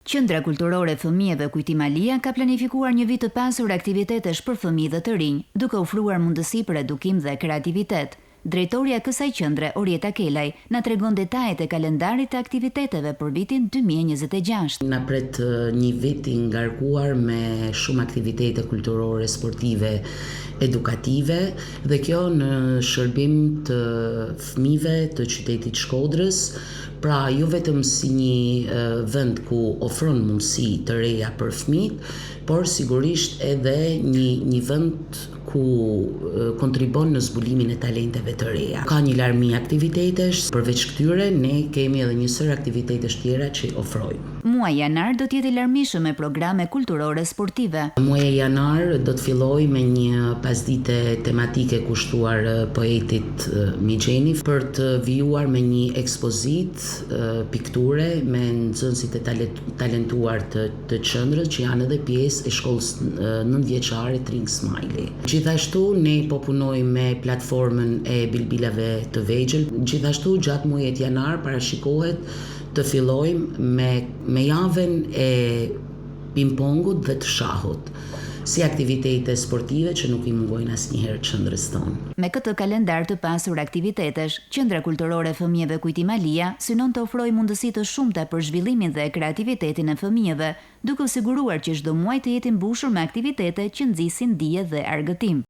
Qendra Kulturore Fëmijëve Kujtim Alia ka planifikuar një vit të pasur aktivitetesh për fëmijë dhe të rinj, duke ofruar mundësi për edukim dhe kreativitet. Drejtoria e kësaj qendre, Orieta Kelaj, na tregon detajet e kalendarit të aktiviteteve për vitin 2026. Na pret një vit i ngarkuar me shumë aktivitete kulturore, sportive, edukative dhe kjo në shërbim të fëmijëve të qytetit Shkodrës. Pra, jo vetëm si një vend ku ofron mundësi të reja për fëmijët, por sigurisht edhe një vend ku kontribon në zbulimin e talenteve të reja. Ka një larmi aktivitetesh, përveç këtyre ne kemi edhe një sër aktivitetesh tjera që ofrojmë. Muaji janar do të jetë i larmishëm me programe kulturore sportive. Muaji janar do të fillojë me një pasdite tematike kushtuar poetit Mixheni për të vijuar me një ekspozitë pikture me nxënësit e talentuar të qendrës që janë edhe pjesë e shkollës 9 vjeçare Tring Smiley. Gjithashtu ne po punojmë me platformën e bilbilave të vegjël. Gjithashtu gjatë muajit janar parashikohet të fillojmë me javën e ping-pongut dhe të shahut, si aktivitete sportive që nuk i mungojnë asnjëherë qendrës tonë. Me këtë kalendar të pasur aktivitetesh, Qendra Kulturore Fëmijëve Kujtim Alia synon të ofrojë mundësi të shumta për zhvillimin dhe kreativitetin e fëmijëve, duke u siguruar që çdo muaj të jetë i mbushur me aktivitete që nxisin dije dhe argëtim.